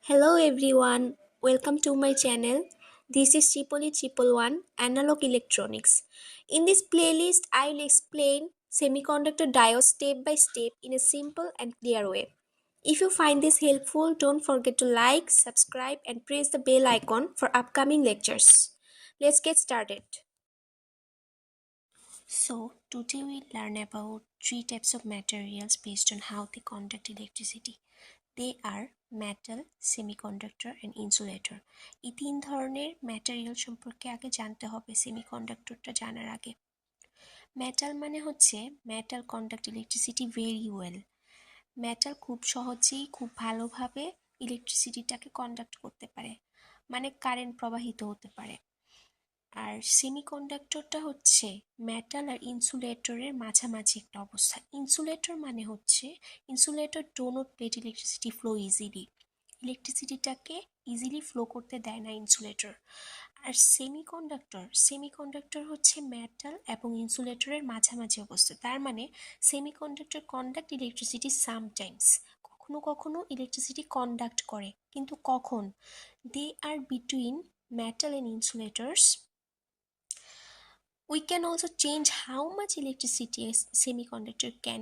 Hello everyone, welcome to my channel. This is Tripoli Triple One Analog Electronics. In this playlist, I'll explain semiconductor diodes step by step in a simple and clear way. If you find this helpful, don't forget to like, subscribe, and press the bell icon for upcoming lectures. Let's get started. So, today we'll learn about three types of materials based on how they conduct electricity. They are metal, semiconductor and insulator. এই তিন ধরনের material সম্পর্কে আগে জানতে হবে সেমিকন্ডাক্টরটা জানার আগে। Metal মানে হচ্ছে metal conduct electricity very well. Metal খুব সহজেই খুব ভালোভাবে ইলেকট্রিসিটিটাকে কন্ডাক্ট করতে পারে, মানে কারেন্ট প্রবাহিত হতে পারে। আর সেমিকন্ডাক্টরটা হচ্ছে মেটাল আর ইনসুলেটরের মাঝামাঝি একটা অবস্থা। ইনসুলেটর মানে হচ্ছে insulator do not let electricity flow easily, ইলেকট্রিসিটিটাকে ইজিলি ফ্লো করতে দেয় না ইনসুলেটর। আর সেমিকন্ডাক্টর হচ্ছে মেটাল এবং ইনসুলেটরের মাঝামাঝি অবস্থা। তার মানে সেমিকন্ডাক্টর কন্ডাক্ট ইলেকট্রিসিটি সামটাইমস, কখনো কখনো ইলেকট্রিসিটি কন্ডাক্ট করে, কিন্তু কখন? দে আর between metal and insulators. We can also change how much electricity a semiconductor can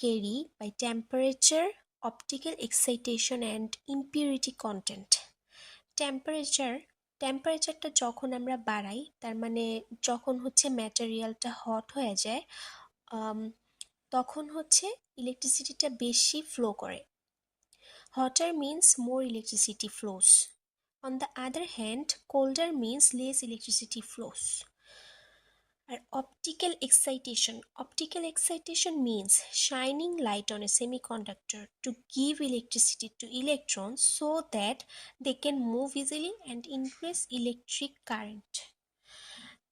carry by temperature, optical excitation and impurity content. টেম্পারেচারটা যখন আমরা বাড়াই, তার মানে যখন হচ্ছে ম্যাটেরিয়ালটা হট হয়ে যায়, তখন হচ্ছে ইলেকট্রিসিটিটা বেশি ফ্লো করে। Hotter means more electricity flows. On the other hand, colder means less electricity flows. আর optical excitation means shining light on a semiconductor to give electricity to electrons so that they can move easily and increase electric current.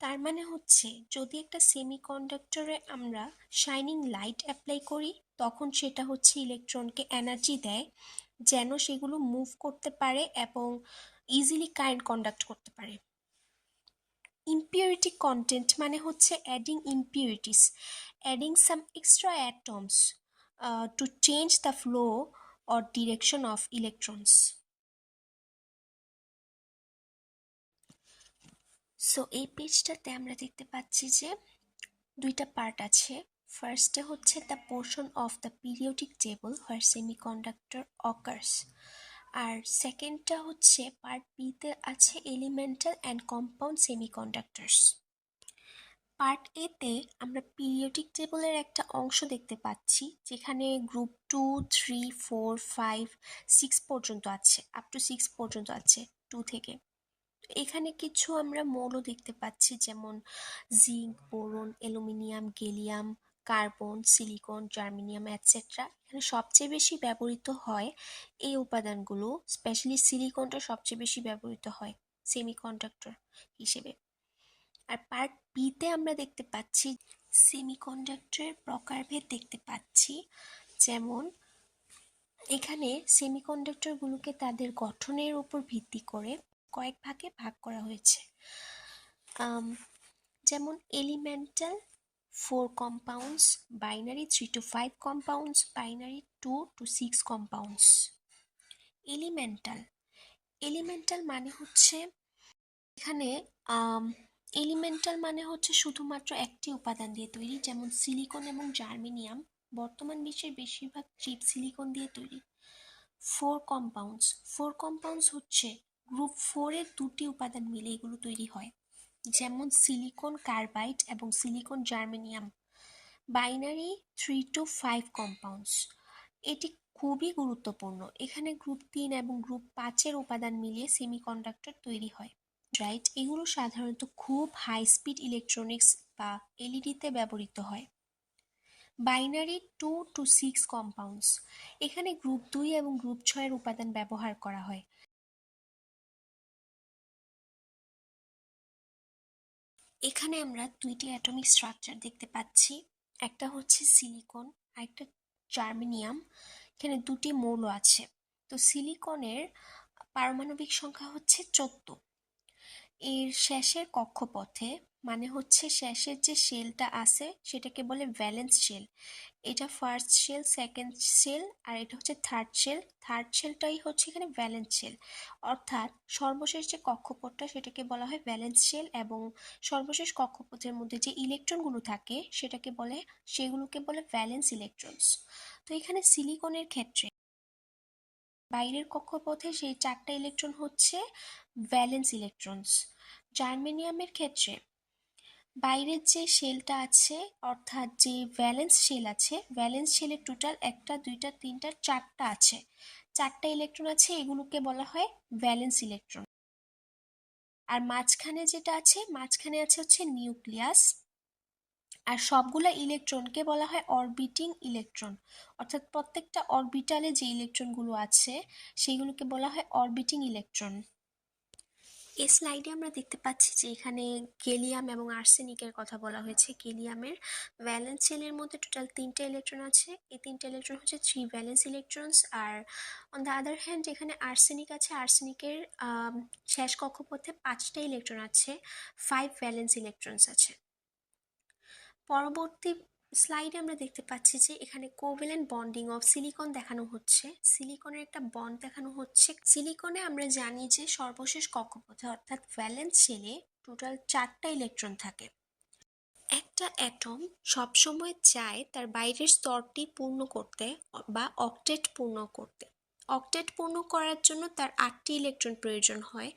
তার মানে হচ্ছে যদি একটা সেমিকন্ডাক্টরে আমরা shining light apply করি, তখন সেটা হচ্ছে ইলেকট্রনকে এনার্জি দেয় যেন সেগুলো মুভ করতে পারে এবং ইজিলি কারেন্ট কন্ডাক্ট করতে পারে। ইম্পিউরিটি কন্টেন্ট মানে হচ্ছে adding impurities, adding some extra atoms to change the flow or direction of electrons. So এই পেজটাতে আমরা দেখতে পাচ্ছি যে দুইটা পার্ট আছে। ফার্স্টে হচ্ছে the portion of the periodic table where semiconductor occurs, আর সেকেন্ডটা হচ্ছে পার্ট বিতে আছে elemental and compound semiconductors. Part এতে আমরা পিরিয়ডিক টেবলের একটা অংশ দেখতে পাচ্ছি, যেখানে গ্রুপ 2, 3, 4, 5, 6 পর্যন্ত আছে, আপ টু 6 পর্যন্ত আছে 2 থেকে। এখানে কিছু আমরা মৌল দেখতে পাচ্ছি, যেমন zinc, boron, aluminium, gallium, carbon, silicon, germanium etcetera. এখানে সবচেয়ে বেশি ব্যবহৃত হয় এই উপাদানগুলো, স্পেশালি সিলিকনটা সবচেয়ে বেশি ব্যবহৃত হয় সেমিকন্ডাক্টর হিসেবে। আর পার্ট বিতে আমরা দেখতে পাচ্ছি সেমিকন্ডাক্টরের প্রকারভেদ দেখতে পাচ্ছি, যেমন এখানে সেমিকন্ডাক্টরগুলোকে তাদের গঠনের উপর ভিত্তি করে কয়েক ভাগে ভাগ করা হয়েছে। যেমন elemental 4 compounds, binary 3 to 5 compounds, binary 2 to 6 compounds. Elemental মানে হচ্ছে এখানে এলিমেন্টাল মানে হচ্ছে শুধুমাত্র একটি উপাদান দিয়ে তৈরি, যেমন সিলিকন এবং জার্মেনিয়াম বর্তমান বিশ্বের বেশিরভাগ চিপ সিলিকন দিয়ে তৈরি। 4 কম্পাউন্ডস হচ্ছে গ্রুপ 4 এর দুটি উপাদান মিলে এগুলো তৈরি হয়, যেমন সিলিকন কার্বাইড এবং silicon germanium. Binary 3 to 5 compounds, এটি খুবই গুরুত্বপূর্ণ। এখানে গ্রুপ 3 এবং গ্রুপ 5 এর উপাদান মিলিয়ে সেমিকন্ডাক্টর তৈরি হয়। রাইট, এগুলো সাধারণত খুব হাই স্পিড ইলেকট্রনিক্স বা এলইডিতে ব্যবহৃত হয়। বাইনারি 2 to 6 কম্পাউন্ডস, এখানে গ্রুপ 2 এবং গ্রুপ 6 এর উপাদান ব্যবহার করা হয়। এখানে আমরা দুইটি অ্যাটমিক স্ট্রাকচার দেখতে পাচ্ছি, একটা হচ্ছে সিলিকন আর একটা জার্মেনিয়াম। এখানে দুটি মৌল আছে। তো সিলিকনের পারমাণবিক সংখ্যা হচ্ছে 14, এর শেষের কক্ষপথে মানে হচ্ছে শেষের যে শেলটা আছে সেটাকে বলে ভ্যালেন্স শেল। এটা ফার্স্ট শেল, সেকেন্ড শেল, আর এটা হচ্ছে থার্ড শেল। থার্ড শেলটাই হচ্ছে এখানে ভ্যালেন্স শেল, অর্থাৎ সর্বশেষ যে কক্ষপথটা সেটাকে বলা হয় ভ্যালেন্স শেল, এবং সর্বশেষ কক্ষপথের মধ্যে যে ইলেকট্রনগুলো থাকে সেগুলোকে বলে ভ্যালেন্স ইলেকট্রনস। তো এখানে সিলিকনের ক্ষেত্রে বাইরের কক্ষপথে সেই 4টা ইলেকট্রন হচ্ছে ভ্যালেন্স ইলেকট্রনস। জার্মেনিয়ামের ক্ষেত্রে বাইরের যে শেলটা আছে, অর্থাৎ যে ভ্যালেন্স শেল আছে, ভ্যালেন্স শেলের টোটাল 1টা 2টা 3টা 4টা আছে, 4টা ইলেকট্রন আছে, এগুলোকে বলা হয় ভ্যালেন্স ইলেকট্রন। আর মাঝখানে যেটা আছে, মাঝখানে আছে হচ্ছে নিউক্লিয়াস, আর সবগুলা ইলেকট্রনকে বলা হয় অরবিটিং ইলেকট্রন, অর্থাৎ প্রত্যেকটা অরবিটালে যে ইলেকট্রনগুলো আছে সেগুলোকে বলা হয় অরবিটিং ইলেকট্রন। এই স্লাইডে আমরা দেখতে পাচ্ছি যে এখানে গেলিয়াম এবং আর্সেনিকের কথা বলা হয়েছে। গেলিয়ামের ভ্যালেন্স শেলের মধ্যে টোটাল 3টা ইলেকট্রন আছে, এই 3টা ইলেকট্রন হচ্ছে 3 ভ্যালেন্স ইলেকট্রনস। আর অন দ্য আদার হ্যান্ড এখানে আর্সেনিক আছে, আর্সেনিকের শেষ কক্ষপথে 5টা ইলেকট্রন আছে, 5 ভ্যালেন্স ইলেকট্রনস আছে। পরবর্তী স্লাইডে আমরা দেখতে পাচ্ছি যে এখানে কোভ্যালেন্ট বন্ডিং অফ সিলিকন দেখানো হচ্ছে। সিলিকনের একটা বন্ড দেখানো হচ্ছে। সিলিকনে আমরা জানি যে সর্বশেষ কক্ষপথে অর্থাৎ ভ্যালেন্স শেলে টোটাল 4টা ইলেকট্রন থাকে। একটা অ্যাটম সবসময় চায় তার বাইরের স্তরটি পূর্ণ করতে বা অক্টেট পূর্ণ করতে। অক্টেট পূর্ণ করার জন্য তার 8টি ইলেকট্রন প্রয়োজন হয়।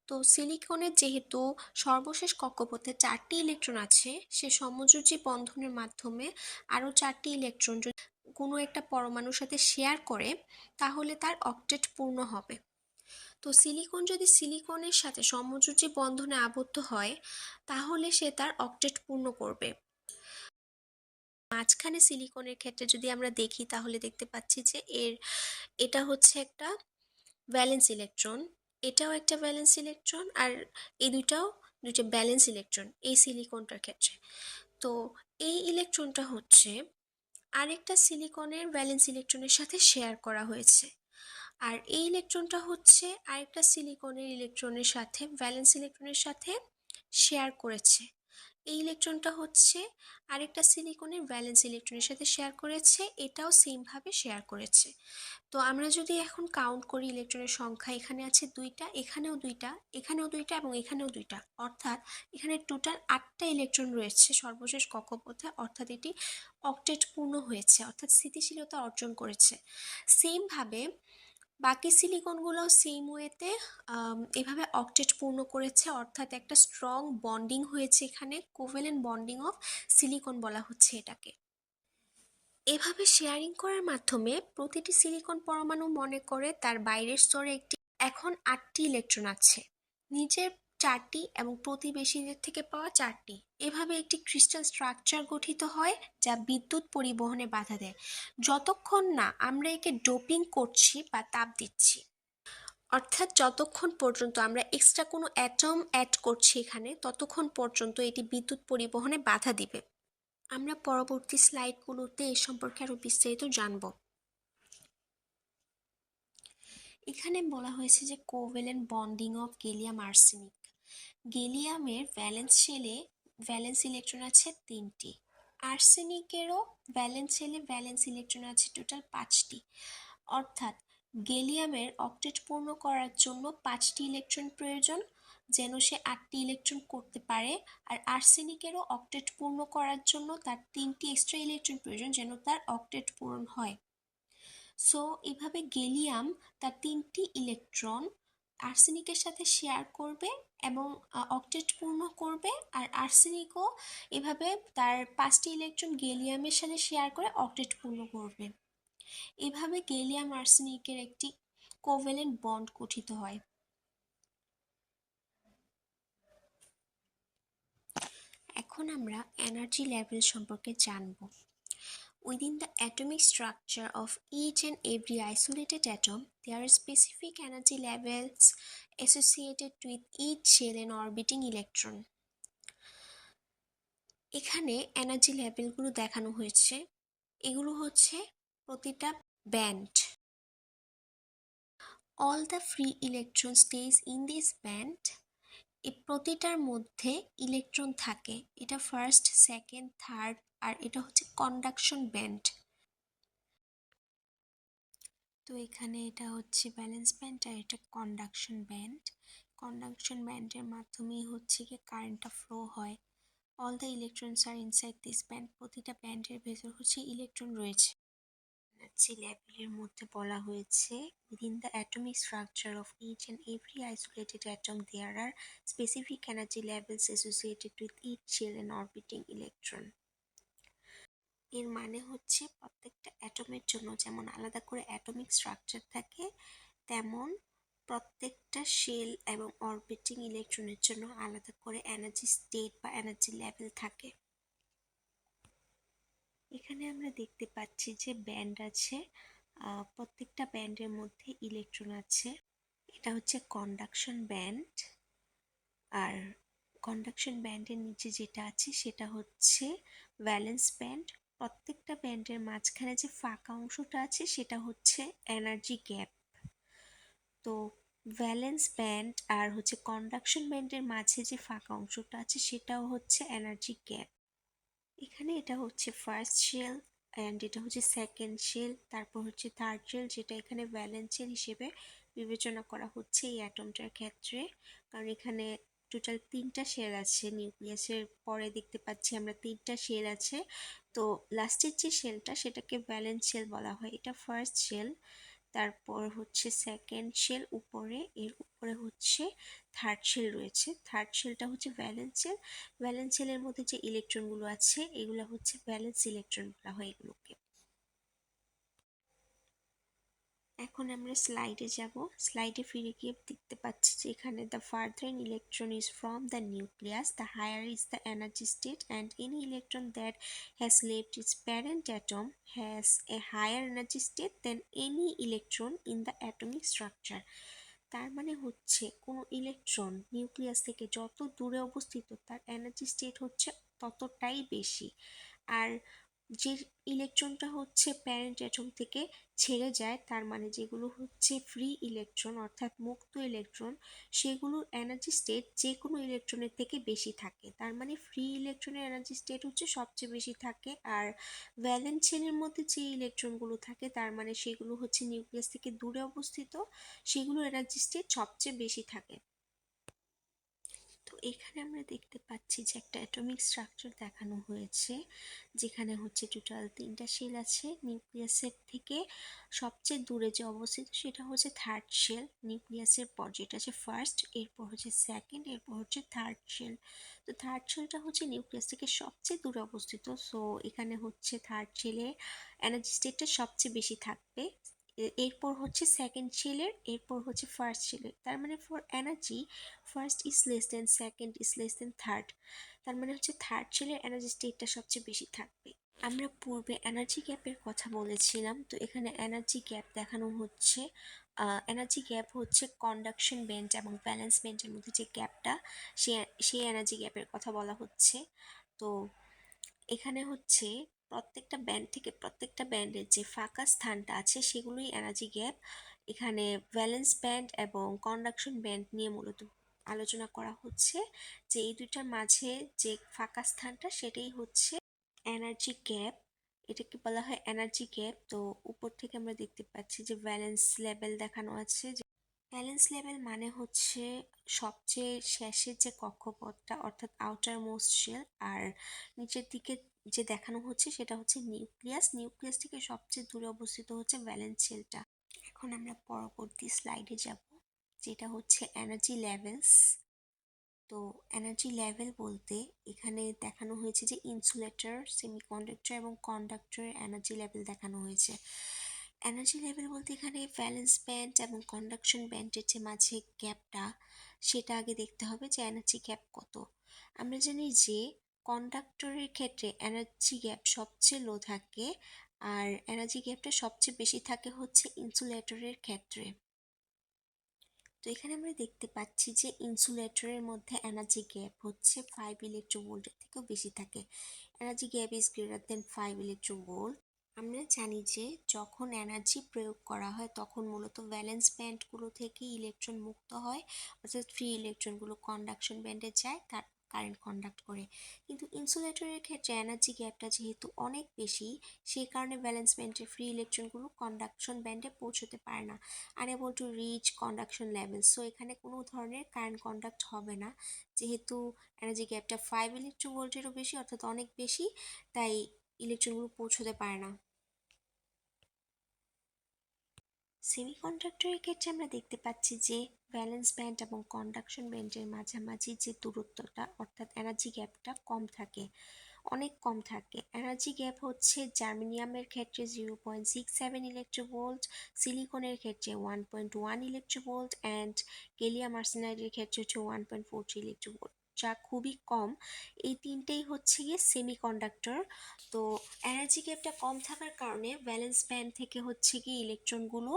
তো সিলিকনের যেহেতু সর্বশেষ কক্ষপথে 4টি ইলেকট্রন আছে, সে সমযোজী বন্ধনের মাধ্যমে আরও 4টি ইলেকট্রন যদি কোনো একটা পরমাণুর সাথে শেয়ার করে তাহলে তার অক্টেট পূর্ণ হবে। তো সিলিকন যদি সিলিকনের সাথে সমযোজী বন্ধনে আবদ্ধ হয় তাহলে সে তার অক্টেট পূর্ণ করবে। মাঝখানে সিলিকনের ক্ষেত্রে যদি আমরা দেখি তাহলে দেখতে পাচ্ছি যে এটা হচ্ছে একটা ভ্যালেন্স ইলেকট্রন, এটাও একটা ভ্যালেন্স ইলেকট্রন, আর এই দুইটা ব্যালেন্স ইলেকট্রন এই সিলিকনটার ক্ষেত্রে। তো এই ইলেকট্রনটা হচ্ছে আরেকটা সিলিকনের ভ্যালেন্স ইলেকট্রনের সাথে শেয়ার করা হয়েছে, আর এই ইলেকট্রনটা হচ্ছে আরেকটা সিলিকনের ইলেকট্রনের সাথে ভ্যালেন্স ইলেকট্রনের সাথে শেয়ার করেছে। এই ইলেকট্রনটা হচ্ছে আরেকটা সিলিকনের ভ্যালেন্স ইলেকট্রনের সাথে শেয়ার করেছে, এটাও সেম ভাবে শেয়ার করেছে। তো আমরা যদি এখন কাউন্ট করি ইলেকট্রনের সংখ্যা, এখানে আছে 2টা, এখানেও 2টা, এখানেও 2টা এবং এখানেও 2টা, অর্থাৎ এখানে টোটাল 8টা ইলেকট্রন রয়েছে সর্বশেষ কক্ষপথে, অর্থাৎ এটি অক্টেট পূর্ণ হয়েছে, অর্থাৎ স্থিতিশীলতা অর্জন করেছে। সেম ভাবে বাকি সিলিকনগুলো সেম ওয়েতে এভাবে অক্টেট পূর্ণ করেছে, অর্থাৎ একটা স্ট্রং বন্ডিং হয়েছে, এখানে কোভ্যালেন্ট বন্ডিং অফ সিলিকন বলা হচ্ছে এটাকে। এভাবে শেয়ারিং করার মাধ্যমে প্রতিটি সিলিকন পরমাণু মনে করে তার বাইরের স্তরে এখন 8টি ইলেকট্রন আছে, নিচের 4টি এবং প্রতিবেশীদের থেকে পাওয়া 4টি। এভাবে একটি ক্রিস্টাল স্ট্রাকচার গঠিত হয় যা বিদ্যুৎ পরিবহনে বাধা দেয়, যতক্ষণ না আমরা একে ডোপিং করছি বা তাপ দিচ্ছি। অর্থাৎ যতক্ষণ পর্যন্ত আমরা এক্সট্রা কোনো অ্যাটম অ্যাড করছি এখানে, ততক্ষণ পর্যন্ত এটি বিদ্যুৎ পরিবহনে বাধা দিবে। আমরা পরবর্তী স্লাইডগুলোতে এ সম্পর্কে আরো বিস্তারিত জানব। এখানে বলা হয়েছে যে covalent bonding of gallium arsenic. গেলিয়ামের ভ্যালেন্স শেলে ভ্যালেন্স ইলেকট্রন আছে 3টি, আর্সেনিকেরও ভ্যালেন্স শেলে ভ্যালেন্স ইলেকট্রন আছে টোটাল 5টি, অর্থাৎ গেলিয়ামের অক্টেট পূর্ণ করার জন্য 5টি ইলেকট্রন প্রয়োজন যেন সে 8টি ইলেকট্রন করতে পারে, আর আর্সেনিকেরও অক্টেট পূর্ণ করার জন্য তার 3টি এক্সট্রা ইলেকট্রন প্রয়োজন যেন তার অক্টেট পূরণ হয়। সো এভাবে গেলিয়াম তার 3টি ইলেকট্রন আর্সেনিকের সাথে শেয়ার করবে এবং অক্টেট পূর্ণ করবে, আর আর্সেনিকও এভাবে তার 5টি ইলেকট্রন গেলিয়ামের সাথে শেয়ার করে অক্টেট পূর্ণ করবে। এভাবে গেলিয়াম আর্সেনিকের একটি কোভ্যালেন্ট বন্ড গঠিত হয়। এখন আমরা এনার্জি লেভেল সম্পর্কে জানব। Within the atomic structure of each and every isolated atom, there are specific energy levels associated with each shell and orbiting electron. এখানে এনার্জি লেভেলগুলো দেখানো হয়েছে, এগুলো হচ্ছে প্রতিটা band. All the free electron stays in this band এই প্রতিটার মধ্যে electron থাকে, এটা ফার্স্ট, সেকেন্ড, থার্ড, আর এটা হচ্ছে কন্ডাকশন ব্যান্ড। তো এখানে এটা হচ্ছে ব্যালেন্স ব্যান্ড আর এটা কন্ডাকশন ব্যান্ড। কন্ডাকশন ব্যান্ডের মাধ্যমেই হচ্ছে কি কারেন্টটা ফ্লো হয়। All the electrons are inside this band, প্রতিটা ব্যান্ডের ভেতর হচ্ছে ইলেকট্রন রয়েছে। এনার্জি লেভেলের মধ্যে বলা হয়েছে within the atomic structure of each and every isolated atom there are specific energy levels associated with each shell and orbiting electron। এর মানে হচ্ছে প্রত্যেকটা অ্যাটমের জন্য যেমন আলাদা করে অ্যাটমিক স্ট্রাকচার থাকে, তেমন প্রত্যেকটা শেল এবং অরবিটিং ইলেকট্রনের জন্য আলাদা করে এনার্জি স্টেট বা এনার্জি লেভেল থাকে। এখানে আমরা দেখতে পাচ্ছি যে ব্যান্ড আছে, প্রত্যেকটা ব্যান্ডের মধ্যে ইলেকট্রন আছে। এটা হচ্ছে কন্ডাকশন ব্যান্ড, আর কন্ডাকশন ব্যান্ডের নিচে যেটা আছে সেটা হচ্ছে ভ্যালেন্স ব্যান্ড। প্রত্যেকটা ব্যান্ডের মাঝখানে যে ফাঁকা অংশটা আছে সেটা হচ্ছে এনার্জি গ্যাপ। তো ভ্যালেন্স ব্যান্ড আর হচ্ছে কন্ডাকশন ব্যান্ডের মাঝে যে ফাঁকা অংশটা আছে সেটাও হচ্ছে এনার্জি গ্যাপ। এখানে এটা হচ্ছে ফার্স্ট শেল অ্যান্ড এটা হচ্ছে সেকেন্ড শেল, তারপর হচ্ছে থার্ড শেল, যেটা এখানে ভ্যালেন্স শেল হিসেবে বিবেচনা করা হচ্ছে এই অ্যাটমটার ক্ষেত্রে। কারণ এখানে টোটাল 3টা শেল আছে, নিউক্লিয়াসের পরে দেখতে পাচ্ছি আমরা 3টা শেল আছে। তো লাস্টের যে শেলটা সেটাকে ভ্যালেন্স শেল বলা হয়, এটা ফার্স্ট শেল। তারপর হচ্ছে সেকেন্ড শেল উপরে, এর উপরে হচ্ছে থার্ড শেল রয়েছে। থার্ড শেলটা হচ্ছে ভ্যালেন্স শেল। ভ্যালেন্স শেলের মধ্যে যে ইলেকট্রনগুলো আছে এগুলো হচ্ছে ভ্যালেন্স ইলেকট্রন বলা হয় এগুলোকে। এখন আমরা স্লাইডে যাব। স্লাইডে ফিরে গিয়ে দেখতে পাচ্ছি যে এখানে the further an electron is from the nucleus, the higher is the energy state, and any electron that has left its parent atom has a higher energy state than any electron in the atomic structure। তার মানে হচ্ছে কোনো electron nucleus থেকে যত দূরে অবস্থিত তার energy state হচ্ছে ততটাই বেশি। আর যে ইলেকট্রনটা হচ্ছে প্যারেন্ট অ্যাটম থেকে ছেড়ে যায়, তার মানে যেগুলো হচ্ছে ফ্রি ইলেকট্রন অর্থাৎ মুক্ত ইলেকট্রন, সেগুলোর এনার্জি স্টেট যে কোনো ইলেকট্রনের থেকে বেশি থাকে। তার মানে ফ্রি ইলেকট্রনের এনার্জি স্টেট হচ্ছে সবচেয়ে বেশি থাকে। আর ভ্যালেন্স চেনের মধ্যে যে ইলেকট্রনগুলো থাকে তার মানে সেগুলো হচ্ছে নিউক্লিয়াস থেকে দূরে অবস্থিত, সেগুলো এনার্জি স্টেট সবচেয়ে বেশি থাকে। তো এখানে আমরা দেখতে পাচ্ছি যে একটা অ্যাটমিক স্ট্রাকচার দেখানো হয়েছে, যেখানে হচ্ছে টোটাল 3টা শেল আছে। নিউক্লিয়াসের থেকে সবচেয়ে দূরে যে অবস্থিত সেটা হচ্ছে থার্ড শেল। নিউক্লিয়াসের পর যেটা আছে ফার্স্ট, এরপর হচ্ছে সেকেন্ড, এরপর হচ্ছে থার্ড শেল। তো থার্ড শেলটা হচ্ছে নিউক্লিয়াস থেকে সবচেয়ে দূরে অবস্থিত, সো এখানে হচ্ছে থার্ড শেলে এনার্জি স্টেটটা সবচেয়ে বেশি থাকবে। এরপর হচ্ছে সেকেন্ড শেলের, এরপর হচ্ছে ফার্স্ট শেলের। তার মানে for energy first is less than second is less than third. তার মানে হচ্ছে থার্ড শেলের এনার্জি স্টেটটা সবচেয়ে বেশি থাকবে। আমরা পূর্বে এনার্জি গ্যাপের কথা বলেছিলাম, তো এখানে এনার্জি গ্যাপ দেখানো হচ্ছে। এনার্জি গ্যাপ হচ্ছে কন্ডাকশন বেন্ড এবং ব্যালেন্স বেন্ডের মধ্যে যে গ্যাপটা, সে সেই এনার্জি গ্যাপের কথা বলা হচ্ছে। তো এখানে হচ্ছে প্রত্যেকটা ব্যান্ড থেকে প্রত্যেকটা ব্যান্ডের যে ফাঁকা স্থানটা আছে সেগুলোই এনার্জি গ্যাপ। এখানে ভ্যালেন্স ব্যান্ড এবং কন্ডাকশন ব্যান্ড নিয়ে মূলত আলোচনা করা হচ্ছে, যে এই দুইটার মাঝে যে ফাঁকা স্থানটা সেটাই হচ্ছে এনার্জি গ্যাপ। এটাকে বলা হয় এনার্জি গ্যাপ। তো উপর থেকে আমরা দেখতে পাচ্ছি যে ভ্যালেন্স লেভেল দেখানো আছে। ব্যালেন্স লেভেল মানে হচ্ছে সবচেয়ে শেষের যে কক্ষপথটা অর্থাৎ আউটার মোস্ট শেল, আর নিচের দিকে যে দেখানো হচ্ছে সেটা হচ্ছে নিউক্লিয়াস। নিউক্লিয়াস থেকে সবচেয়ে দূরে অবস্থিত হচ্ছে ভ্যালেন্স শেলটা। এখন আমরা পরবর্তী স্লাইডে যাব, যেটা হচ্ছে এনার্জি লেভেলস। তো এনার্জি লেভেল বলতে এখানে দেখানো হয়েছে যে ইনসুলেটর, সেমিকন্ডাক্টর এবং কন্ডাক্টরের এনার্জি লেভেল দেখানো হয়েছে। এনার্জি লেভেল বলতে এখানে ভ্যালেন্স ব্যান্ড এবং কন্ডাকশন ব্যান্ডের যে মাঝে গ্যাপটা, সেটা আগে দেখতে হবে যে এনার্জি গ্যাপ কত। আমরা জানি যে কন্ডাক্টরের ক্ষেত্রে এনার্জি গ্যাপ সবচেয়ে লো থাকে, আর এনার্জি গ্যাপটা সবচেয়ে বেশি থাকে হচ্ছে ইনসুলেটরের ক্ষেত্রে। তো এখানে আমরা দেখতে পাচ্ছি যে ইনসুলেটরের মধ্যে এনার্জি গ্যাপ হচ্ছে 5 ইলেকট্রোভোল্টের থেকেও বেশি থাকে। Energy gap is greater than 5 electronvolt. আমরা জানি যে যখন এনার্জি প্রয়োগ করা হয় তখন মূলত ভ্যালেন্স ব্যান্ডগুলো থেকে ইলেকট্রন মুক্ত হয়, অর্থাৎ ফ্রি ইলেকট্রনগুলো কন্ডাকশন ব্যান্ডে যায়, তার কারেন্ট কন্ডাক্ট করে। কিন্তু ইনসুলেটরের ক্ষেত্রে এনার্জি গ্যাপটা যেহেতু অনেক বেশি, সেই কারণে ভ্যালেন্স ব্যান্ডের ফ্রি ইলেকট্রনগুলো কন্ডাকশন ব্যান্ডে পৌঁছতে পারে না, unable to reach conduction level. So এখানে কোনো ধরনের কারেন্ট কন্ডাক্ট হবে না, যেহেতু এনার্জি গ্যাপটা 5 ইলেকট্রোভোল্টেরও বেশি, অর্থাৎ অনেক বেশি, তাই ইলেকট্রনগুলো পৌঁছতে পারে না। সেমিকন্ডাক্টরের ক্ষেত্রে আমরা দেখতে পাচ্ছি যে ভ্যালেন্স ব্যান্ড এবং কন্ডাকশন ব্যান্ডের মাঝামাঝি যে দূরত্বটা, অর্থাৎ এনার্জি গ্যাপটা কম থাকে, অনেক কম থাকে। এনার্জি গ্যাপ হচ্ছে জার্মেনিয়ামের ক্ষেত্রে 0.67 ইলেকট্রোভোল্ট, সিলিকনের ক্ষেত্রে 1.1 ইলেকট্রোভোল্ট অ্যান্ড গ্যালিয়াম আর্সেনাইডের ক্ষেত্রে হচ্ছে 1.43 ইলেকট্রোভোল্ট, যা খুবই কম। এই তিনটেই হচ্ছে গিয়ে সেমিকন্ডাক্টর। তো এনার্জি গ্যাপটা কম থাকার কারণে ভ্যালেন্স ব্যান্ড থেকে হচ্ছে কি ইলেকট্রনগুলো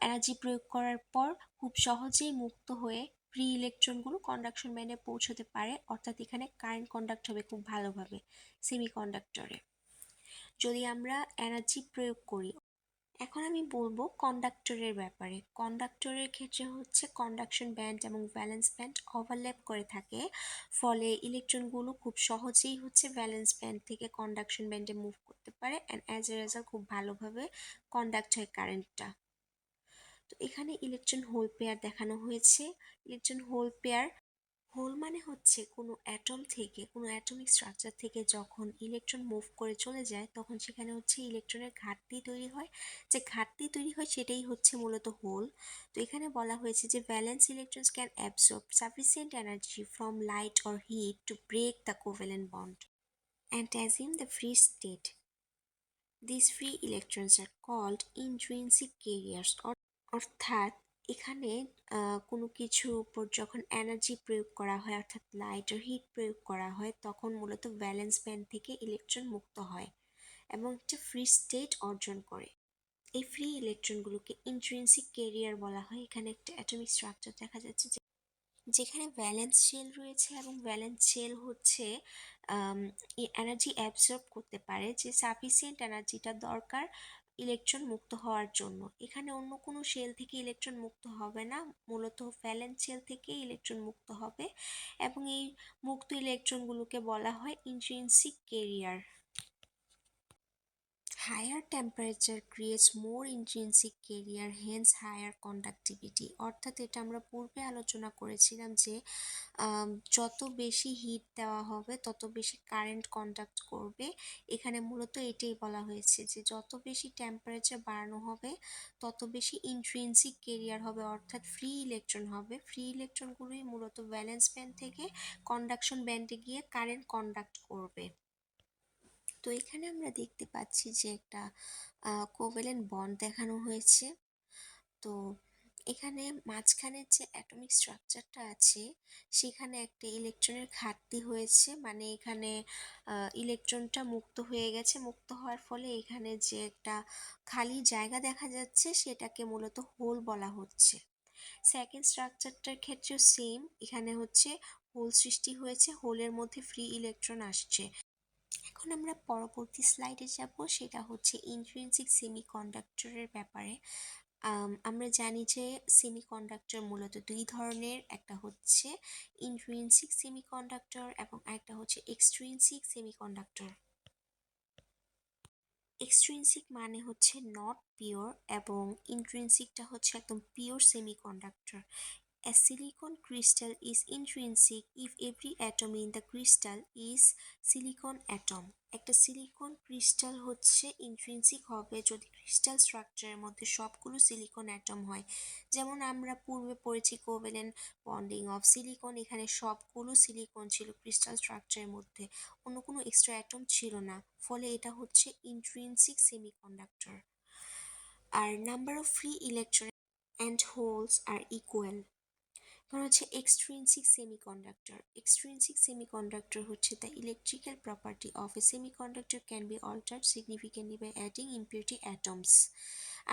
এনার্জি প্রয়োগ করার পর খুব সহজেই মুক্ত হয়ে ফ্রি ইলেকট্রনগুলো কন্ডাকশন ব্যান্ডে পৌঁছতে পারে, অর্থাৎ এখানে কারেন্ট কন্ডাক্ট হবে খুব ভালোভাবে সেমিকন্ডাক্টরে যদি আমরা এনার্জি প্রয়োগ করি। এখন আমি বলবো কন্ডাক্টরের ব্যাপারে। কন্ডাক্টরের ক্ষেত্রে হচ্ছে কন্ডাকশন ব্যান্ড এবং ভ্যালেন্স ব্যান্ড ওভারল্যাপ করে থাকে, ফলে ইলেকট্রনগুলো খুব সহজেই হচ্ছে ভ্যালেন্স ব্যান্ড থেকে কন্ডাকশন ব্যান্ডে মুভ করতে পারে, অ্যান্ড অ্যাজ এ রেজাল্ট খুব ভালোভাবে কন্ডাক্ট হয় কারেন্টটা। তো এখানে ইলেকট্রন হোল পেয়ার দেখানো হয়েছে। ইলেকট্রন হোল পেয়ার, হোল মানে হচ্ছে কোনো অ্যাটম থেকে, কোনো অ্যাটমিক স্ট্রাকচার থেকে যখন ইলেকট্রন মুভ করে চলে যায় তখন সেখানে হচ্ছে ইলেকট্রনের ঘাটতি তৈরি হয়। যে ঘাটতি তৈরি হয় সেটাই হচ্ছে মূলত হোল। তো এখানে বলা হয়েছে যে valence electrons can absorb sufficient energy from light or heat to break the covalent bond and assume the free state. These free electrons are called intrinsic carriers, অর্থাৎ এখানে কোনো কিছুর উপর যখন এনার্জি প্রয়োগ করা হয়, অর্থাৎ লাইট ও হিট প্রয়োগ করা হয়, তখন মূলত ভ্যালেন্স ব্যান্ড থেকে ইলেকট্রন মুক্ত হয় এবং একটা ফ্রি স্টেট অর্জন করে। এই ফ্রি ইলেকট্রনগুলোকে ইন্ট্রিনসিক ক্যারিয়ার বলা হয়। এখানে একটা অ্যাটমিক স্ট্রাকচার দেখা যাচ্ছে যেখানে ভ্যালেন্স শেল রয়েছে এবং ভ্যালেন্স শেল হচ্ছে এনার্জি অ্যাবসর্ব করতে পারে, যে সাফিসিয়েন্ট এনার্জিটা দরকার ইলেকট্রন মুক্ত হওয়ার জন্য। এখানে অন্য কোনো শেল থেকে ইলেকট্রন মুক্ত হবে না, মূলত ভ্যালেন্স শেল থেকে ইলেকট্রন মুক্ত হবে, এবং এই মুক্ত ইলেকট্রনগুলোকে বলা হয় intrinsic career. Higher temperature creates more intrinsic carrier, hence higher conductivity। অর্থাৎ এটা আমরা পূর্বে আলোচনা করেছিলাম যে যত বেশি হিট দেওয়া হবে তত বেশি কারেন্ট কন্ডাক্ট করবে। এখানে মূলত এটাই বলা হয়েছে যে যত বেশি টেম্পারেচার বাড়ানো হবে তত বেশি ইন্ট্রিনসিক ক্যারিয়ার হবে, অর্থাৎ ফ্রি ইলেকট্রন হবে। ফ্রি ইলেকট্রনগুলোই মূলত ভ্যালেন্স ব্যান্ড থেকে কন্ডাকশন ব্যান্ডে গিয়ে কারেন্ট কন্ডাক্ট করবে। তো এখানে আমরা দেখতে পাচ্ছি যে একটা কোভ্যালেন্ট বন্ড দেখানো হয়েছে। তো এখানে মাঝখানের যে অ্যাটমিক স্ট্রাকচারটা আছে সেখানে একটা ইলেকট্রনের ঘাটতি হয়েছে, মানে এখানে ইলেকট্রনটা মুক্ত হয়ে গেছে। মুক্ত হওয়ার ফলে এখানে যে একটা খালি জায়গা দেখা যাচ্ছে সেটাকে মূলত হোল বলা হচ্ছে। সেকেন্ড স্ট্রাকচারটার ক্ষেত্রেও সেম, এখানে হচ্ছে হোল সৃষ্টি হয়েছে, হোলের মধ্যে ফ্রি ইলেকট্রন আসছে। এখন আমরা পরবর্তী স্লাইডে যাব, সেটা হচ্ছে ইন্ট্রিনসিক সেমিকন্ডাক্টরের ব্যাপারে। আমরা জানি যে সেমিকন্ডাক্টর মূলত দুই ধরনের, একটা হচ্ছে ইন্ট্রিনসিক সেমিকন্ডাক্টর এবং একটা হচ্ছে এক্সট্রিনসিক সেমিকন্ডাক্টর। এক্সট্রিনসিক মানে হচ্ছে নট পিওর এবং ইন্ট্রিনসিকটা হচ্ছে একদম pure semiconductor. A silicon crystal is intrinsic if every atom in the crystal is silicon atom. একটা সিলিকন ক্রিস্টাল হচ্ছে ইন্ট্রিনসিক হবে যদি ক্রিস্টাল স্ট্রাকচারের মধ্যে সবগুলো সিলিকন অ্যাটম হয়। যেমন আমরা পূর্বে পড়েছি কোভ্যালেন্ট বন্ডিং অফ সিলিকন, এখানে সবগুলো সিলিকন ছিল ক্রিস্টাল স্ট্রাকচারের মধ্যে, অন্য কোনো এক্সট্রা অ্যাটম ছিল না, ফলে এটা হচ্ছে ইন্ট্রিনসিক সেমিকন্ডাক্টর। আর number of free electron and holes are equal. হচ্ছে এক্সট্রিনসিক সেমিকন্ডাক্টর। এক্সট্রিনসিক সেমিকন্ডাক্টর হচ্ছে the electrical property of a semiconductor can be altered significantly by adding impurity atoms.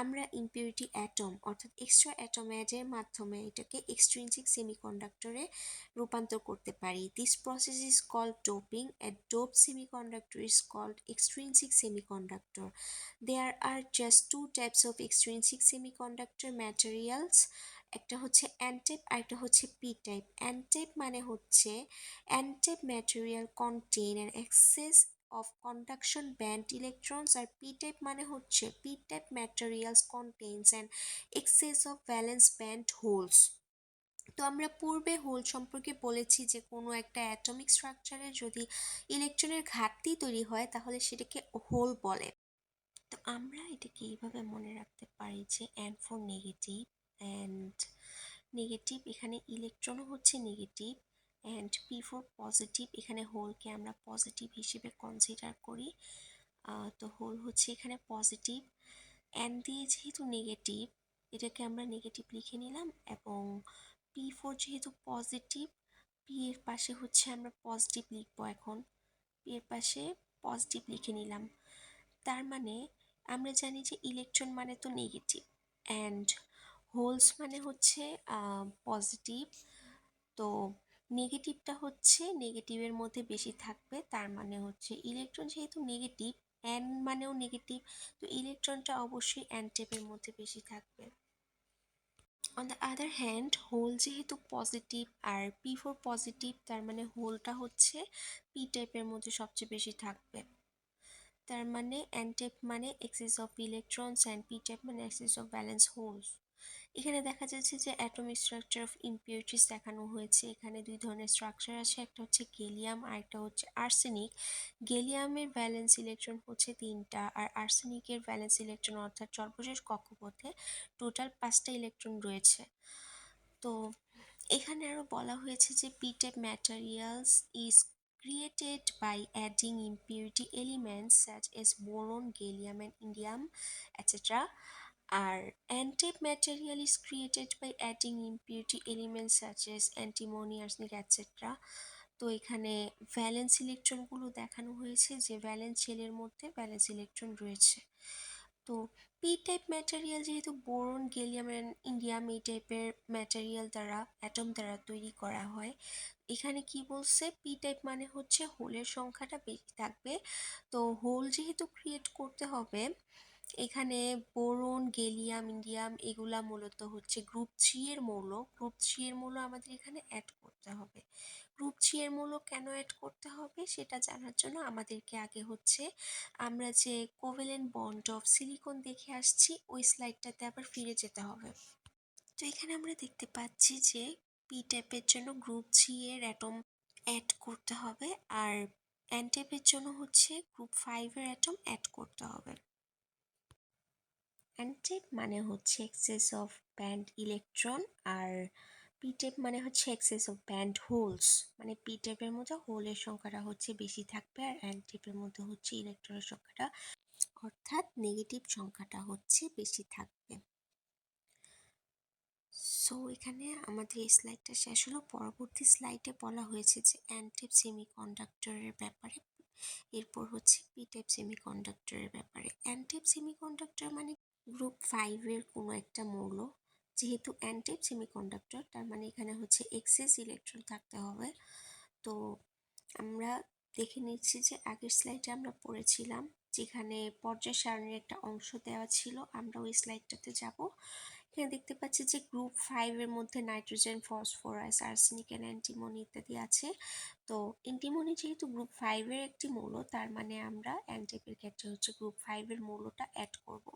আমরা ইম্পিউরিটি অ্যাটম অর্থাৎ এক্সট্রা অ্যাটম অ্যাডের মাধ্যমে এটাকে extrinsic সেমিকন্ডাক্টরে রূপান্তর করতে পারি। This process is called doping. A dope semiconductor is called extrinsic semiconductor. There are just two types of extrinsic semiconductor materials. একটা হচ্ছে এন টাইপ আর একটা হচ্ছে পি টাইপ। এন টাইপ মানে হচ্ছে N type material contain an excess of conduction band electrons আর p type মানে হচ্ছে p type materials contains an excess of valence band holes। তো আমরা পূর্বে হোল সম্পর্কে বলেছি যে কোনো একটা অ্যাটমিক স্ট্রাকচারে যদি ইলেকট্রনের ঘাটতি তৈরি হয় তাহলে সেটাকে হোল বলে। তো আমরা এটাকে এইভাবে মনে রাখতে পারি যে N for negative and negative, এখানে ইলেকট্রনও হচ্ছে negative, and P for positive, এখানে হোলকে আমরা পজিটিভ হিসেবে কনসিডার করি। তো হোল হচ্ছে এখানে পজিটিভ। এন দিয়ে যেহেতু নেগেটিভ এটাকে আমরা নেগেটিভ লিখে নিলাম, এবং পি ফোর যেহেতু পজিটিভ পি এর পাশে হচ্ছে আমরা পজিটিভ লিখবো। এখন পি এর পাশে পজিটিভ লিখে নিলাম। তার মানে আমরা জানি যে ইলেকট্রন মানে তো নেগেটিভ অ্যান্ড হোলস মানে হচ্ছে পজিটিভ। তো নেগেটিভটা হচ্ছে নেগেটিভের মধ্যে বেশি থাকবে, তার মানে হচ্ছে ইলেকট্রন যেহেতু নেগেটিভ এন মানেও নেগেটিভ, তো ইলেকট্রনটা অবশ্যই এন টাইপের মধ্যে বেশি থাকবে। On the other hand hole যেহেতু পজিটিভ আর পি ফোর পজিটিভ, তার মানে হোলটা হচ্ছে পি টাইপের মধ্যে সবচেয়ে বেশি থাকবে। তার মানে এন টাইপ মানে access of electrons and P type মানে এক্সেস অফ ব্যালেন্স হোলস। এখানে দেখা যাচ্ছে যে অ্যাটমিক স্ট্রাকচার অফ ইম্পিউরিটিস দেখানো হয়েছে। এখানে দুই ধরনের স্ট্রাকচার আছে, একটা হচ্ছে গেলিয়াম আর একটা হচ্ছে আর্সেনিক। গেলিয়ামের ভ্যালেন্স ইলেকট্রন হচ্ছে 3টা আর আর্সেনিকের ভ্যালেন্স ইলেকট্রন অর্থাৎ সর্বশেষ কক্ষপথে টোটাল 5টা ইলেকট্রন রয়েছে। তো এখানে আরও বলা হয়েছে যে P type materials is created by adding impurity elements such as boron, gallium and indium, etc. আর n-type material is created by adding impurity elements such as antimony, arsenic, etc. তো এখানে ভ্যালেন্স ইলেকট্রনগুলো দেখানো হয়েছে যে ভ্যালেন্স শেলের মধ্যে valence electron রয়েছে। তো পি টাইপ ম্যাটেরিয়াল যেহেতু বোরন, গেলিয়াম অ্যান্ড ইন্ডিয়াম এই টাইপের ম্যাটেরিয়াল দ্বারা অ্যাটম দ্বারা তৈরি করা হয়। এখানে কি বলছে, পি টাইপ মানে হচ্ছে হোলের সংখ্যাটা বেশি থাকবে। তো হোল যেহেতু ক্রিয়েট করতে হবে, এখানে বোরন, গেলিয়াম, ইন্ডিয়াম এগুলা মূলত হচ্ছে গ্রুপ 3 এর মৌল। গ্রুপ 3 এর মৌল আমাদের এখানে অ্যাড করতে হবে। গ্রুপ 3 এর মৌল কেন অ্যাড করতে হবে সেটা জানার জন্য আমাদেরকে আগে হচ্ছে আমরা যে কোভ্যালেন্ট বন্ড অফ সিলিকন দেখে আসছি ওই স্লাইডটাতে আবার ফিরে যেতে হবে। তো এখানে আমরা দেখতে পাচ্ছি যে পি টাইপের জন্য গ্রুপ 3 এর অ্যাটম অ্যাড করতে হবে, আর এন টাইপের জন্য হচ্ছে গ্রুপ 5 এর অ্যাটম অ্যাড করতে হবে। এন টাইপ মানে হচ্ছে এক্সেস অফ ব্যান্ড ইলেকট্রন, আর পি টাইপ মানে হচ্ছে এক্সেস অফ ব্যান্ড হোলস। মানে পি টাইপের মধ্যে হোলের সংখ্যাটা হচ্ছে বেশি থাকবে আর এন টাইপের মধ্যে হচ্ছে ইলেকট্রনের সংখ্যাটা অর্থাৎ নেগেটিভ সংখ্যাটা হচ্ছে বেশি থাকবে। সো এখানে আমাদের এই স্লাইডটা শেষ হলো। পরবর্তী স্লাইডে বলা হয়েছে যে এন টাইপ সেমিকন্ডাক্টরের ব্যাপারে, এরপর হচ্ছে পি টাইপ সেমিকন্ডাক্টরের ব্যাপারে। এন টাইপ সেমিকন্ডাক্টর মানে গ্রুপ 5 এর কোনো একটা মৌল। যেহেতু এন টাইপ সেমিকন্ডাক্টর তার মানে এখানে হচ্ছে এক্সেস ইলেকট্রন থাকতে হবে। তো আমরা দেখে নিচ্ছি যে আগের স্লাইডে আমরা পড়েছিলাম যেখানে পর্যায় সারণীর একটা অংশ দেওয়া ছিল, আমরা ওই স্লাইডটাতে যাব। এখানে দেখতে পাচ্ছি যে গ্রুপ 5 এর মধ্যে nitrogen, phosphorus, arsenic and antimony ইত্যাদি আছে। তো অ্যান্টিমনি যেহেতু গ্রুপ 5 এর একটি মৌল, তার মানে আমরা এন টাইপের ক্ষেত্রে হচ্ছে গ্রুপ 5 এর মৌলটা অ্যাড করব।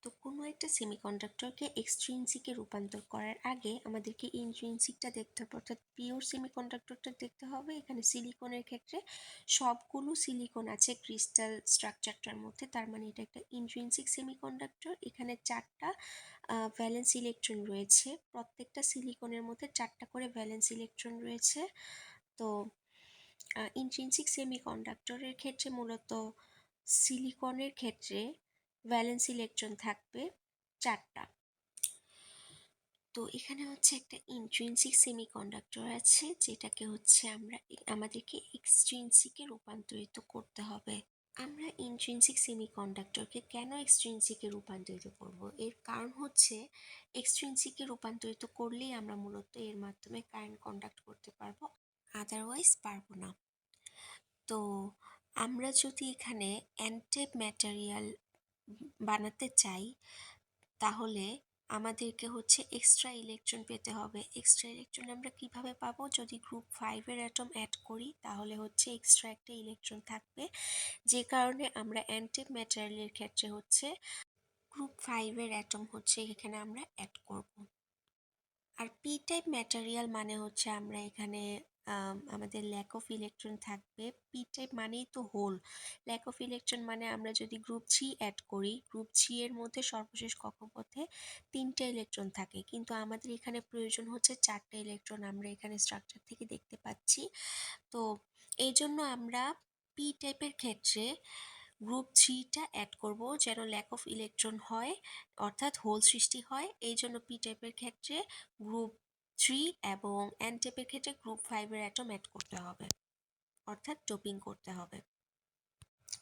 তো কোনো একটা সেমিকন্ডাক্টরকে এক্সট্রিনসিকে রূপান্তর করার আগে আমাদেরকে ইন্ট্রিনসিকটা দেখতে হবে, অর্থাৎ পিওর সেমিকন্ডাক্টরটা দেখতে হবে। এখানে সিলিকনের ক্ষেত্রে সবগুলো সিলিকন আছে ক্রিস্টাল স্ট্রাকচারটার মধ্যে, তার মানে এটা একটা ইন্ট্রিনসিক সেমিকন্ডাক্টর। এখানে 4টা ভ্যালেন্স ইলেকট্রন রয়েছে, প্রত্যেকটা সিলিকনের মধ্যে 4টা করে ভ্যালেন্স ইলেকট্রন রয়েছে। তো ইন্ট্রিনসিক সেমিকন্ডাক্টরের ক্ষেত্রে মূলত সিলিকনের ক্ষেত্রে ভ্যালেন্স ইলেকট্রন থাকবে 4টা। তো এখানে হচ্ছে একটা ইন্ট্রিনসিক সেমিকন্ডাক্টর আছে, যেটাকে হচ্ছে আমাদেরকে এক্সট্রিনসিকে রূপান্তরিত করতে হবে। আমরা ইন্ট্রিনসিক সেমিকন্ডাক্টরকে কেন এক্সট্রিনসিকে রূপান্তরিত করব? এর কারণ হচ্ছে এক্সট্রিনসিকে রূপান্তরিত করলেই আমরা মূলত এর মাধ্যমে কারেন্ট কন্ডাক্ট করতে পারবো, আদারওয়াইজ পারবো না। তো আমরা যদি এখানে অ্যান্টেপ ম্যাটেরিয়াল বানাতে চাই, তাহলে আমাদেরকে হচ্ছে এক্সট্রা ইলেকট্রন পেতে হবে। এক্সট্রা ইলেকট্রন আমরা কিভাবে পাবো? যদি গ্রুপ 5-এর অ্যাটম অ্যাড করি, তাহলে হচ্ছে এক্সট্রা একটা ইলেকট্রন থাকবে, যে কারণে আমরা অ্যান্টিপ ম্যাটেরিয়ালের ক্ষেত্রে হচ্ছে গ্রুপ 5-এর অ্যাটম হচ্ছে এখানে আমরা অ্যাড করব। আর পি টাইপ ম্যাটেরিয়াল মানে হচ্ছে আমরা এখানে আমাদের ল্যাক অফ ইলেকট্রন থাকবে। পি টাইপ মানেই তো হোল, ল্যাক অফ ইলেকট্রন মানে আমরা যদি গ্রুপ 3 অ্যাড করি, গ্রুপ 3 এর মধ্যে সর্বশেষ কক্ষপথে 3টে ইলেকট্রন থাকে, কিন্তু আমাদের এখানে প্রয়োজন হচ্ছে 4টে ইলেকট্রন, আমরা এখানে স্ট্রাকচার থেকে দেখতে পাচ্ছি। তো এই জন্য আমরা পি টাইপের ক্ষেত্রে গ্রুপ 3টা অ্যাড করব, যেন ল্যাক অফ ইলেকট্রন হয়, অর্থাৎ হোল সৃষ্টি হয়। এই জন্য পি টাইপের ক্ষেত্রে গ্রুপ 3 এবং এন টাইপের ক্ষেত্রে গ্রুপ 5-এর অ্যাটম অ্যাড করতে হবে, অর্থাৎ ডোপিং করতে হবে।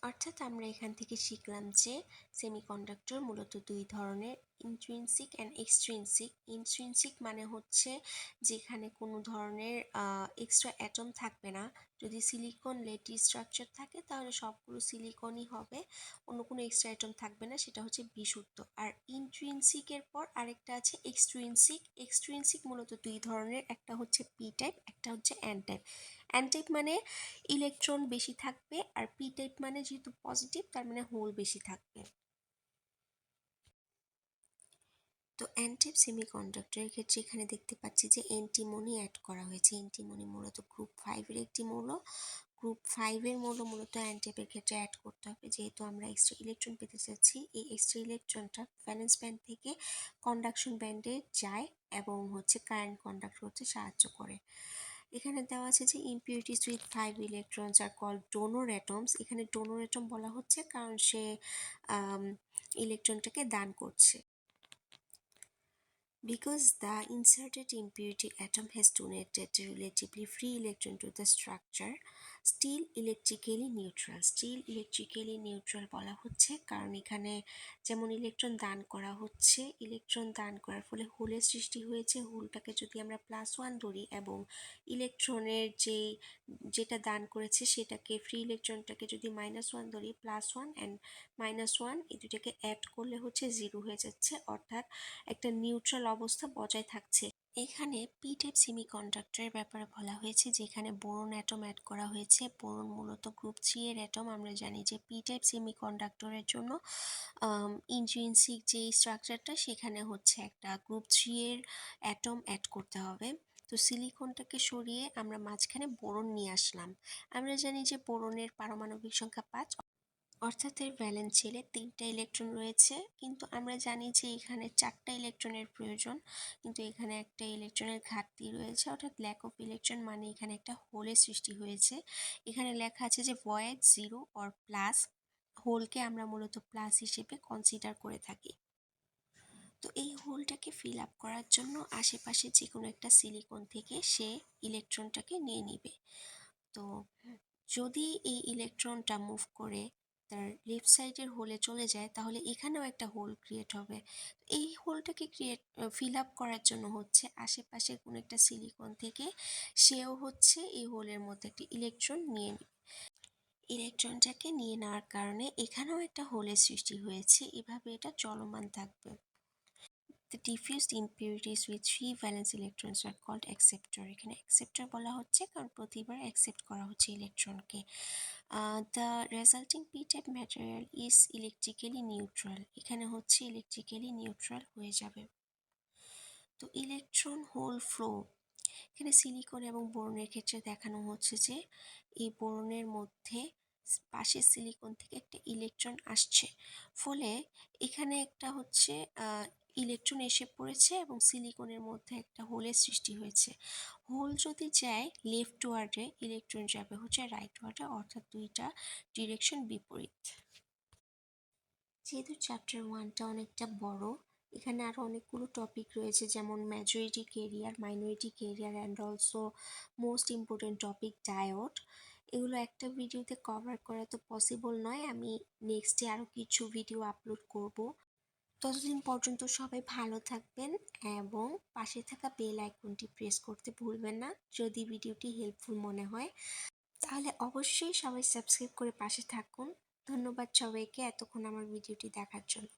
অর্থাৎ আমরা এখান থেকে শিখলাম যে সেমিকন্ডাক্টর মূলত দুই ধরনের, ইন্ট্রিনসিক অ্যান্ড এক্সট্রিনসিক। ইন্ট্রিনসিক মানে হচ্ছে যেখানে কোনো ধরনের এক্সট্রা অ্যাটম থাকবে না। যদি সিলিকন লেটিস স্ট্রাকচার থাকে তাহলে সবগুলো সিলিকনই হবে, অন্য কোনো এক্সট্রা অ্যাটম থাকবে না, সেটা হচ্ছে বিশুদ্ধ। আর ইন্ট্রিনসিকের পর আরেকটা আছে এক্সট্রিনসিক। এক্সট্রিনসিক মূলত দুই ধরনের, একটা হচ্ছে পি টাইপ, একটা হচ্ছে এন টাইপ। এন টাইপ মানে ইলেকট্রন বেশি থাকবে, আর পি টাইপ মানে যেহেতু পজিটিভ, তার মানে হোল বেশি থাকবে। তো এন টাইপ সেমিকন্ডাক্টরের ক্ষেত্রে এখানে দেখতে পাচ্ছি যে এন্টিমনি অ্যাড করা হয়েছে। এন্টিমনি মূলত গ্রুপ 5-এর একটি মৌল। গ্রুপ 5-এর মৌল মূলত এন টাইপের ক্ষেত্রে অ্যাড করতে হবে, যেহেতু আমরা এক্সট্রা ইলেকট্রন পেতে চাচ্ছি। এই এক্সট্রা ইলেকট্রনটা ভ্যালেন্স ব্যান্ড থেকে কন্ডাকশন ব্যান্ডে যায় এবং হচ্ছে কারেন্ট কন্ডাক্ট করতে সাহায্য করে। এখানে দেওয়া আছে যে impurities with 5 electrons are called donor atoms. এখানে ডোনর অ্যাটম বলা হচ্ছে কারণ সে ইলেকট্রনটাকে দান করছে। Because the inserted impurity atom has donated a relatively free electron to the structure, still electrically neutral. Still electrically neutral বলা হচ্ছে কারণ এখানে যেমন ইলেকট্রন দান করা হচ্ছে, ইলেকট্রন দান করার ফলে হোলের সৃষ্টি হয়েছে। হোলটাকে যদি আমরা +1 ধরি এবং ইলেকট্রনের যেটা দান করেছে সেটাকে, ফ্রি ইলেকট্রনটাকে যদি -1 ধরি, +1 অ্যান্ড -1 এই দুটাকে অ্যাড করলে হচ্ছে 0 হয়ে যাচ্ছে, অর্থাৎ একটা নিউট্রাল অবস্থা বজায় থাকছে। এখানে পি টাইপ সেমিকন্ডাক্টরের ব্যাপারে বলা হয়েছে, যেখানে বোরন অ্যাটম অ্যাড করা হয়েছে। বোরন মূলত গ্রুপ 3 এর অ্যাটম। আমরা জানি যে পি টাইপ সেমিকন্ডাক্টরের জন্য ইন্ট্রিনসিক যে স্ট্রাকচারটা, সেখানে হচ্ছে একটা গ্রুপ 3 এর অ্যাটম অ্যাড করতে হবে। তো সিলিকনটাকে সরিয়ে আমরা মাঝখানে বোরন নিয়ে আসলাম। আমরা জানি যে বোরনের পারমাণবিক সংখ্যা 5, অর্থাৎ এর ভ্যালেন্স শেলে 3টা ইলেকট্রন রয়েছে, কিন্তু আমরা জানি যে এখানে 4টা ইলেকট্রনের প্রয়োজন, কিন্তু এখানে একটা ইলেকট্রনের ঘাটতি রয়েছে, অর্থাৎ ল্যাক অফ ইলেকট্রন, মানে এখানে একটা হোলের সৃষ্টি হয়েছে। এখানে লেখা আছে যে ভয়েড 0 অর প্লাস। হোলকে আমরা মূলত প্লাস হিসেবে কনসিডার করে থাকি। তো এই হোলটাকে ফিল আপ করার জন্য আশেপাশে যে কোনো একটা সিলিকন থেকে সে ইলেকট্রনটাকে নিয়ে নিবে। তো যদি এই ইলেকট্রনটা মুভ করে তার লেফট সাইডের হোলে চলে যায়, তাহলে এখানেও একটা হোল ক্রিয়েট হবে। এই হোলটাকে ফিল আপ করার জন্য হচ্ছে আশেপাশে কোনো একটা সিলিকন থেকে সেও হচ্ছে এই হোলের মধ্যে একটি ইলেকট্রন নিয়ে নেবে। ইলেকট্রনটাকে নিয়ে নেওয়ার কারণে এখানেও একটা হোলের সৃষ্টি হয়েছে, এভাবে এটা চলমান থাকবে। The diffused impurities with 3 valence electrons are called acceptor. এখানে acceptor বলা হচ্ছে কারণ প্রতিবার অ্যাকসেপ্ট করা হচ্ছে ইলেকট্রনকে। The resulting p-type material is electrically neutral. এখানে হচ্ছে electrically neutral হয়ে যাবে। তো ইলেকট্রন হোল ফ্লো, এখানে সিলিকন এবং বোরনের ক্ষেত্রে দেখানো হচ্ছে যে এই বোরনের মধ্যে পাশের সিলিকন থেকে একটা ইলেকট্রন আসছে, ফলে এখানে একটা হচ্ছে ইলেকট্রন এসে পড়েছে এবং সিলিকনের মধ্যে একটা হোলের সৃষ্টি হয়েছে। হোল যদি যায় লেফট ওয়ার্ডে, ইলেকট্রন যাবে হচ্ছে রাইট ওয়ার্ডে, অর্থাৎ দুইটা ডিরেকশন বিপরীত। যেহেতু চ্যাপ্টার 1টা অনেকটা বড়, এখানে আরও অনেকগুলো টপিক রয়েছে, যেমন majority career, minority career and also most important topic diet. এগুলো একটা ভিডিওতে কভার করা তো পসিবল নয়, আমি নেক্সটে আরও কিছু ভিডিও আপলোড করব। ততদিন পর্যন্ত সবাই ভালো থাকবেন এবং পাশে থাকা বেল আইকনটি প্রেস করতে ভুলবেন না। যদি ভিডিওটি হেল্পফুল মনে হয় তাহলে অবশ্যই সবাই সাবস্ক্রাইব করে পাশে থাকুন। ধন্যবাদ সবাইকে এতক্ষণ আমার ভিডিওটি দেখার জন্য।